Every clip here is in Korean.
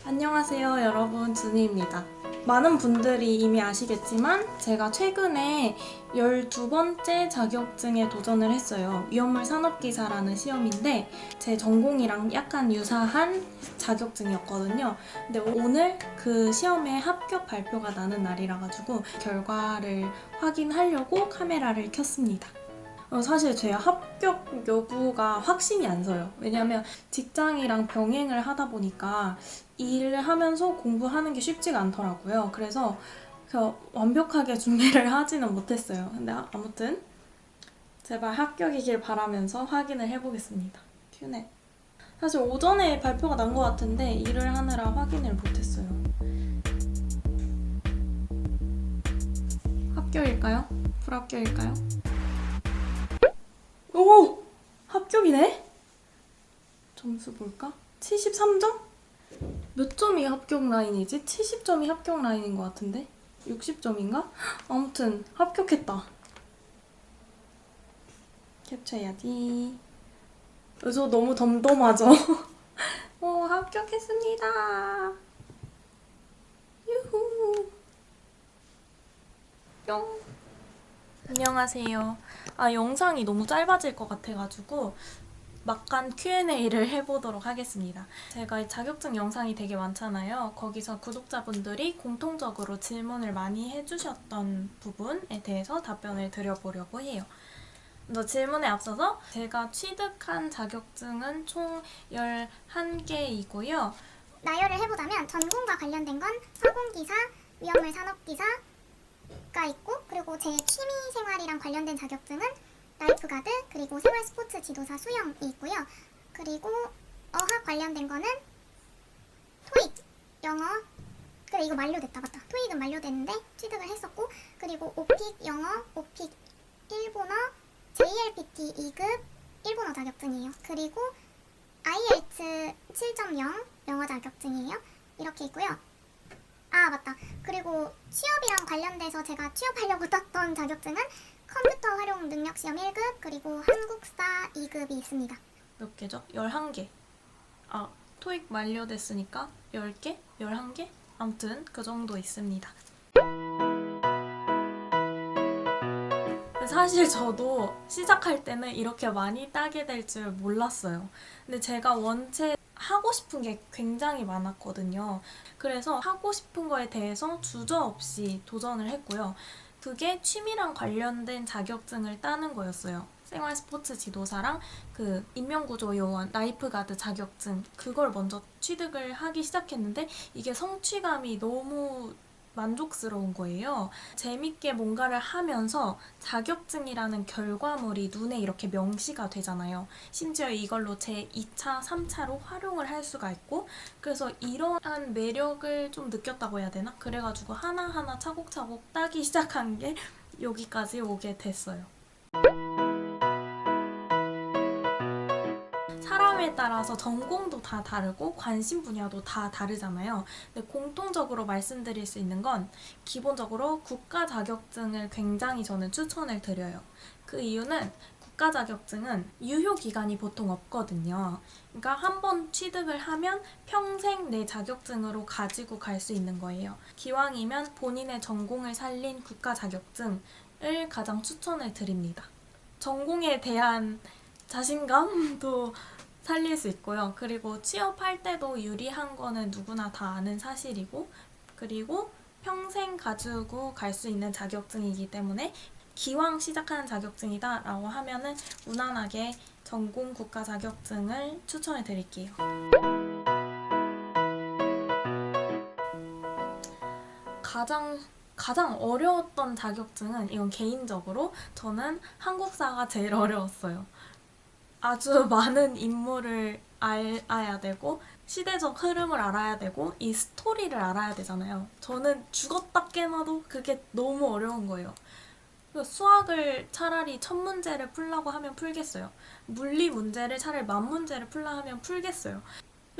안녕하세요 여러분, 준희입니다. 많은 분들이 이미 아시겠지만 제가 최근에 12번째 자격증에 도전을 했어요. 위험물 산업기사라는 시험인데 제 전공이랑 약간 유사한 자격증이었거든요. 근데 오늘 그 시험의 합격 발표가 나는 날이라 가지고 결과를 확인하려고 카메라를 켰습니다. 사실 제 합격 여부가 확신이 안 서요. 왜냐면 직장이랑 병행을 하다 보니까 일을 하면서 공부하는 게 쉽지가 않더라고요. 그래서 완벽하게 준비를 하지는 못했어요. 근데 아무튼 제발 합격이길 바라면서 확인을 해보겠습니다. 큐넷. 사실 오전에 발표가 난 것 같은데 일을 하느라 확인을 못했어요. 합격일까요? 불합격일까요? 오! 합격이네? 점수 볼까? 73점? 몇 점이 합격 라인이지? 70점이 합격 라인인 것 같은데? 60점인가? 아무튼 합격했다. 캡처해야지. 저 너무 덤덤하죠? 합격했습니다. 유후. 뿅. 안녕하세요. 영상이 너무 짧아질 것 같아가지고 막간 Q&A를 해보도록 하겠습니다. 제가 이 자격증 영상이 되게 많잖아요. 거기서 구독자분들이 공통적으로 질문을 많이 해주셨던 부분에 대해서 답변을 드려보려고 해요. 먼저 질문에 앞서서 제가 취득한 자격증은 총 11개이고요. 나열을 해보자면 전공과 관련된 건 항공기사, 위험물 산업기사가 있고, 그리고 제 취미생활이랑 관련된 자격증은 라이프가드, 그리고 생활스포츠 지도사 수영이 있고요. 그리고 어학 관련된 거는 토익, 영어, 그래 이거 만료됐다, 맞다. 토익은 만료됐는데 취득을 했었고, 그리고 오픽 영어, 오픽 일본어, JLPT 2급 일본어 자격증이에요. 그리고 IELTS 7.0 영어 자격증이에요. 이렇게 있고요. 맞다. 그리고 취업이랑 관련돼서 제가 취업하려고 땄던 자격증은 컴퓨터 활용 능력 시험 1급, 그리고 한국사 2급이 있습니다. 몇 개죠? 11개. 토익 만료됐으니까 10개? 11개? 아무튼 그 정도 있습니다. 사실 저도 시작할 때는 이렇게 많이 따게 될 줄 몰랐어요. 근데 제가 원체 하고 싶은 게 굉장히 많았거든요. 그래서 하고 싶은 거에 대해서 주저없이 도전을 했고요. 그게 취미랑 관련된 자격증을 따는 거였어요. 생활 스포츠 지도사랑 그 인명구조 요원 라이프가드 자격증, 그걸 먼저 취득을 하기 시작했는데 이게 성취감이 너무 만족스러운 거예요. 재밌게 뭔가를 하면서 자격증이라는 결과물이 눈에 이렇게 명시가 되잖아요. 심지어 이걸로 제 2차, 3차로 활용을 할 수가 있고, 그래서 이러한 매력을 좀 느꼈다고 해야 되나? 그래가지고 하나하나 차곡차곡 따기 시작한 게 여기까지 오게 됐어요. 사람에 따라서 전공도 다 다르고 관심 분야도 다 다르잖아요. 근데 공통적으로 말씀드릴 수 있는 건 기본적으로 국가 자격증을 굉장히 저는 추천을 드려요. 그 이유는 국가 자격증은 유효 기간이 보통 없거든요. 그러니까 한 번 취득을 하면 평생 내 자격증으로 가지고 갈 수 있는 거예요. 기왕이면 본인의 전공을 살린 국가 자격증을 가장 추천을 드립니다. 전공에 대한 자신감도 살릴 수 있고요. 그리고 취업할 때도 유리한 거는 누구나 다 아는 사실이고, 그리고 평생 가지고 갈 수 있는 자격증이기 때문에 기왕 시작하는 자격증이다 라고 하면은 무난하게 전공 국가 자격증을 추천해 드릴게요. 가장 어려웠던 자격증은, 이건 개인적으로 저는 한국사가 제일 어려웠어요. 아주 많은 인물을 알아야 되고 시대적 흐름을 알아야 되고 이 스토리를 알아야 되잖아요. 저는 죽었다 깨나도 그게 너무 어려운 거예요. 수학을 차라리 첫 문제를 풀라고 하면 풀겠어요. 물리 문제를 차라리 만 문제를 풀라 하면 풀겠어요.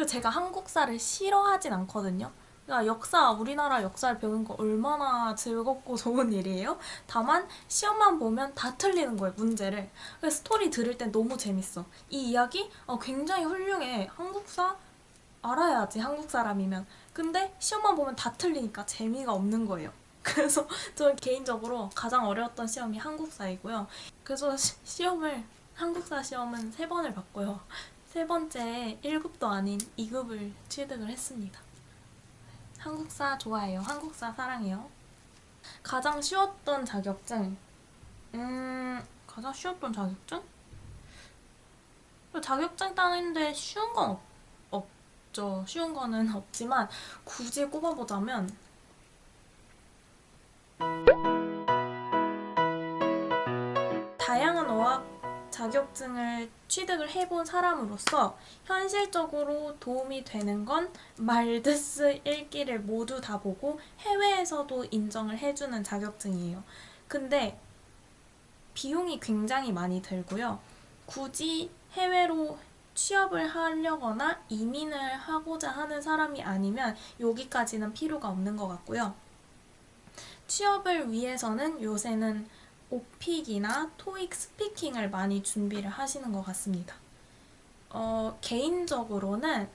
제가 한국사를 싫어하진 않거든요. 그러니까 우리나라 역사를 배우는 거 얼마나 즐겁고 좋은 일이에요? 다만 시험만 보면 다 틀리는 거예요, 문제를. 그래서 스토리 들을 땐 너무 재밌어. 이 이야기 굉장히 훌륭해. 한국사 알아야지, 한국 사람이면. 근데 시험만 보면 다 틀리니까 재미가 없는 거예요. 그래서 저는 개인적으로 가장 어려웠던 시험이 한국사이고요. 그래서 한국사 시험은 3번을 봤고요. 세 번째 1급도 아닌 2급을 취득을 했습니다. 한국사 좋아해요. 한국사 사랑해요. 가장 쉬웠던 자격증. 가장 쉬웠던 자격증? 자격증 따는데 쉬운 건 없죠. 쉬운 거는 없지만 굳이 꼽아보자면 다양한 어학 자격증을 취득을 해본 사람으로서 현실적으로 도움이 되는 건 말드스 읽기를 모두 다 보고 해외에서도 인정을 해주는 자격증이에요. 근데 비용이 굉장히 많이 들고요. 굳이 해외로 취업을 하려거나 이민을 하고자 하는 사람이 아니면 여기까지는 필요가 없는 것 같고요. 취업을 위해서는 요새는 오픽이나 토익 스피킹을 많이 준비를 하시는 것 같습니다. 개인적으로는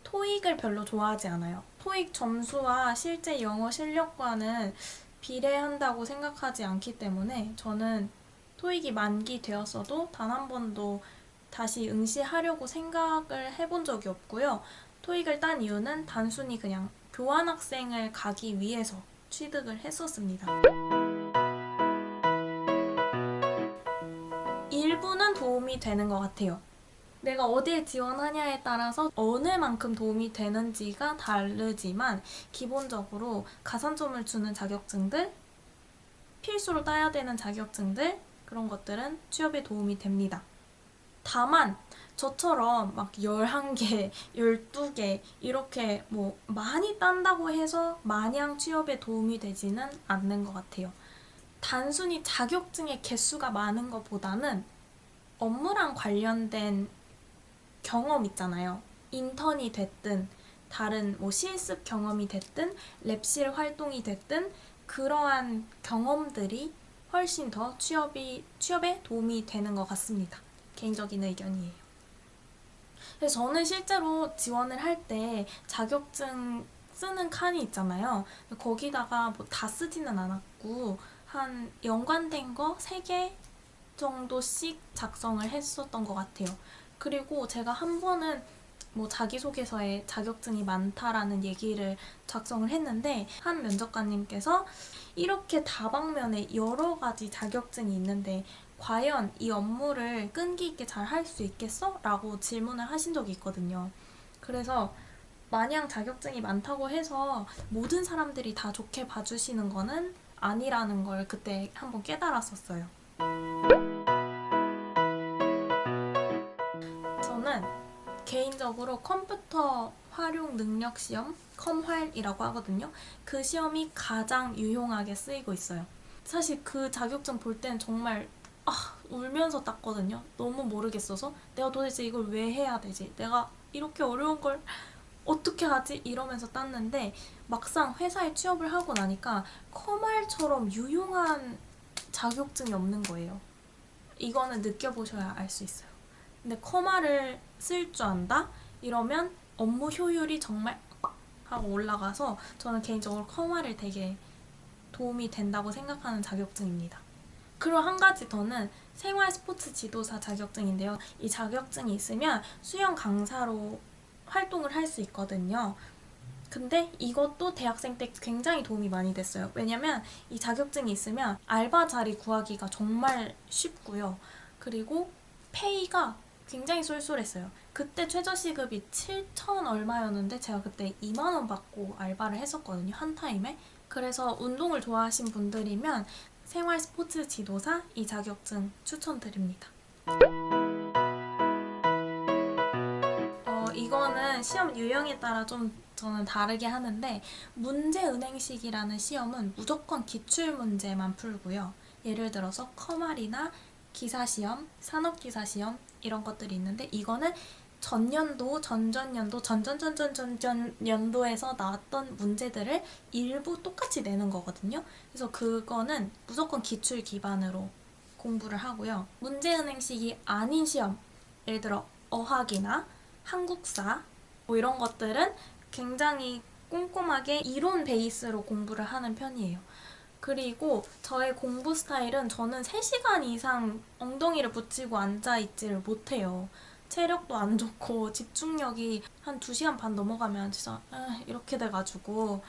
토익을 별로 좋아하지 않아요. 토익 점수와 실제 영어 실력과는 비례한다고 생각하지 않기 때문에 저는 토익이 만기되었어도 단 한 번도 다시 응시하려고 생각을 해본 적이 없고요. 토익을 딴 이유는 단순히 그냥 교환학생을 가기 위해서 취득을 했었습니다. 일부는 도움이 되는 것 같아요. 내가 어디에 지원하냐에 따라서 어느 만큼 도움이 되는지가 다르지만 기본적으로 가산점을 주는 자격증들, 필수로 따야 되는 자격증들, 그런 것들은 취업에 도움이 됩니다. 다만 저처럼 막 11개, 12개 이렇게 뭐 많이 딴다고 해서 마냥 취업에 도움이 되지는 않는 것 같아요. 단순히 자격증의 개수가 많은 것보다는 업무랑 관련된 경험 있잖아요. 인턴이 됐든 다른 뭐 실습 경험이 됐든 랩실 활동이 됐든 그러한 경험들이 훨씬 더 취업에 도움이 되는 것 같습니다. 개인적인 의견이에요. 그래서 저는 실제로 지원을 할 때 자격증 쓰는 칸이 있잖아요. 거기다가 뭐 다 쓰지는 않았고 한 연관된 거 3개 정도씩 작성을 했었던 것 같아요. 그리고 제가 한 번은 뭐 자기소개서에 자격증이 많다라는 얘기를 작성을 했는데 한 면접관님께서 이렇게 다방면에 여러 가지 자격증이 있는데 과연 이 업무를 끈기 있게 잘 할 수 있겠어? 라고 질문을 하신 적이 있거든요. 그래서 마냥 자격증이 많다고 해서 모든 사람들이 다 좋게 봐주시는 거는 아니라는 걸 그때 한번 깨달았었어요. 저는 개인적으로 컴퓨터 활용 능력 시험, 컴활이라고 하거든요. 그 시험이 가장 유용하게 쓰이고 있어요. 사실 그 자격증 볼 때는 정말 울면서 땄거든요. 너무 모르겠어서 내가 도대체 이걸 왜 해야 되지? 내가 이렇게 어려운 걸 어떻게 하지? 이러면서 땄는데 막상 회사에 취업을 하고 나니까 컴활처럼 유용한 자격증이 없는 거예요. 이거는 느껴보셔야 알 수 있어요. 근데 컴활을 쓸 줄 안다? 이러면 업무 효율이 정말 하고 올라가서 저는 개인적으로 컴활을 되게 도움이 된다고 생각하는 자격증입니다. 그리고 한 가지 더는 생활 스포츠 지도사 자격증인데요. 이 자격증이 있으면 수영 강사로 활동을 할 수 있거든요. 근데 이것도 대학생 때 굉장히 도움이 많이 됐어요. 왜냐면 이 자격증이 있으면 알바 자리 구하기가 정말 쉽고요. 그리고 페이가 굉장히 쏠쏠했어요. 그때 최저시급이 7천 얼마였는데 제가 그때 2만 원 받고 알바를 했었거든요. 한 타임에. 그래서 운동을 좋아하신 분들이면 생활 스포츠 지도사 이 자격증 추천드립니다. 이거는 시험 유형에 따라 좀 저는 다르게 하는데 문제은행식이라는 시험은 무조건 기출문제만 풀고요. 예를 들어서 커말이나 기사시험, 산업기사시험 이런 것들이 있는데 이거는 전년도, 전전년도, 전전전전전년도에서 나왔던 문제들을 일부 똑같이 내는 거거든요. 그래서 그거는 무조건 기출 기반으로 공부를 하고요. 문제은행식이 아닌 시험, 예를 들어 어학이나 한국사, 뭐 이런 것들은 굉장히 꼼꼼하게 이론 베이스로 공부를 하는 편이에요. 그리고 저의 공부 스타일은 저는 3시간 이상 엉덩이를 붙이고 앉아있지를 못해요. 체력도 안 좋고 집중력이 한 2시간 반 넘어가면 진짜 이렇게 돼가지고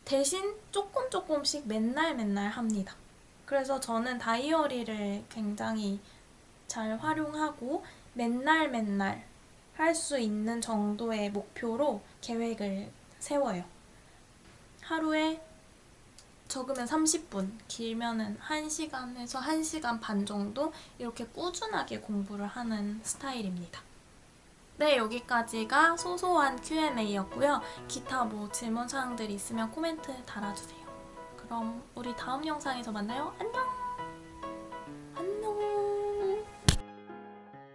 대신 조금씩 맨날 합니다. 그래서 저는 다이어리를 굉장히 잘 활용하고 맨날 할 수 있는 정도의 목표로 계획을 세워요. 하루에 적으면 30분, 길면은 1시간에서 1시간 반 정도 이렇게 꾸준하게 공부를 하는 스타일입니다. 네, 여기까지가 소소한 Q&A였고요. 기타 뭐 질문사항들이 있으면 코멘트 달아주세요. 그럼 우리 다음 영상에서 만나요. 안녕!